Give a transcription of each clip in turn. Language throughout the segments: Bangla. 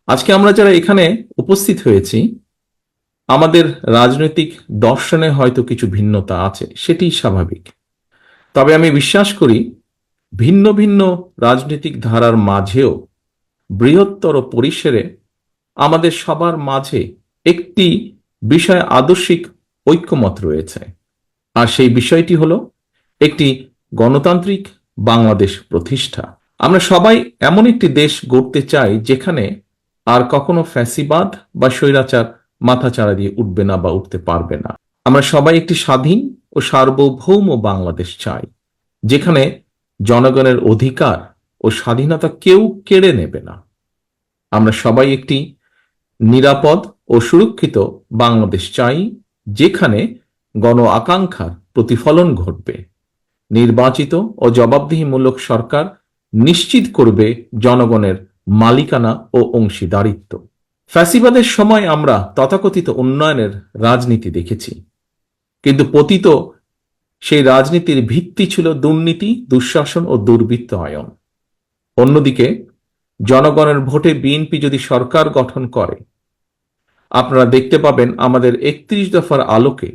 আজকে আমরা যারা এখানে উপস্থিত হয়েছি, আমাদের রাজনৈতিক দর্শনে হয়তো কিছু ভিন্নতা আছে, সেটি স্বাভাবিক। তবে আমি বিশ্বাস করি ভিন্ন ভিন্ন রাজনৈতিক ধারার মাঝেও বৃহত্তর পরিসরে আমাদের সবার মাঝে একটি বিষয় আদর্শিক ঐক্যমত রয়েছে। আর সেই বিষয়টি হলো একটি গণতান্ত্রিক বাংলাদেশ প্রতিষ্ঠা। আমরা সবাই এমন একটি দেশ গড়তে চাই যেখানে আর কখনো ফ্যাসিবাদ বা স্বৈরাচার মাথাচাড়া দিয়ে উঠবে না বা উঠতে পারবে না। আমরা সবাই একটি স্বাধীন ও সার্বভৌম বাংলাদেশ চাই, যেখানে জনগণের অধিকার ও স্বাধীনতা কেউ কেড়ে নেবে না। আমরা সবাই একটি নিরাপদ ও সুরক্ষিত বাংলাদেশ চাই, যেখানে গণ আকাঙ্ক্ষার প্রতিফলন ঘটবে। নির্বাচিত ও জবাবদিহিমূলক সরকার নিশ্চিত করবে জনগণের মালিকানা ও অংশীদারিত্ব। ফ্যাসিবাদের সময় আমরা তথাকথিত উন্নয়নের রাজনীতি দেখেছি, কিন্তু পতিত সেই রাজনীতির ভিত্তি ছিল দুর্নীতি, দুঃশাসন ও দুর্বৃত্তায়ন। অন্যদিকে জনগণের ভোটে বিএনপি যদি সরকার গঠন করে, আপনারা দেখতে পাবেন আমাদের 31 দফার আলোকে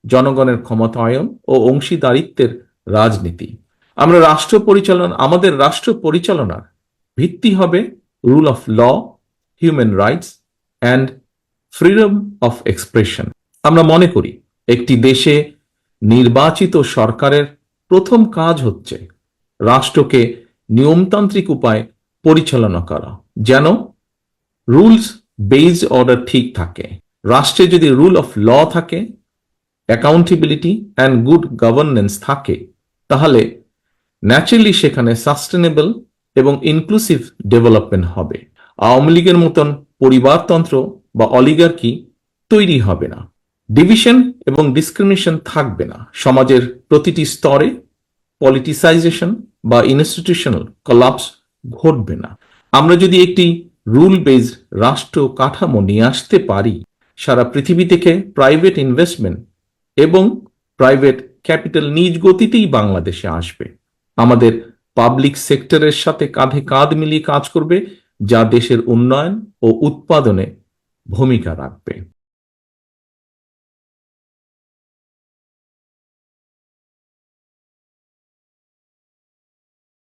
জনগণের ক্ষমতায়ন ও অংশীদারিত্বের রাজনীতি। আমাদের রাষ্ট্র পরিচালনার ভিত্তি হবে rule of law, human rights and freedom of expression. আমরা মনে করি একটি দেশে নির্বাচিত সরকারের প্রথম কাজ হচ্ছে রাষ্ট্রকে নিয়মতান্ত্রিক উপায়ে পরিচালনা করা, যেন রুলস বেসড অর্ডার ঠিক থাকে। রাষ্ট্রে যদি রুল অফ ল থাকে, অ্যাকাউন্টেবিলিটি অ্যান্ড গুড গভর্নেন্স থাকে, তাহলে ন্যাচারালি সেখানে সাস্টেনেবল এবং ইনক্লুসিভ ডেভেলপমেন্ট হবে। আওয়ামী লীগের মতন পরিবারতন্ত্র বা অলিগার্কি তৈরি হবে না। ডিভিশন এবং ডিসক্রিমিনেশন থাকবে না। সমাজের প্রতিটি স্তরে পলিটিসাইজেশন বা ইনস্টিটিউশনাল কলাপস ঘটবে না। আমরা যদি একটি রুল বেসড রাষ্ট্র কাঠামো নিয়ে আসতে পারি, সারা পৃথিবী থেকে প্রাইভেট ইনভেস্টমেন্ট এবং প্রাইভেট ক্যাপিটাল নিজ গতিতেই বাংলাদেশে আসবে। আমাদের পাবলিক সেক্টরের সাথে কাঁধে কাঁধ মিলিয়ে কাজ করবে, যা দেশের উন্নয়ন ও উৎপাদনে ভূমিকা রাখবে।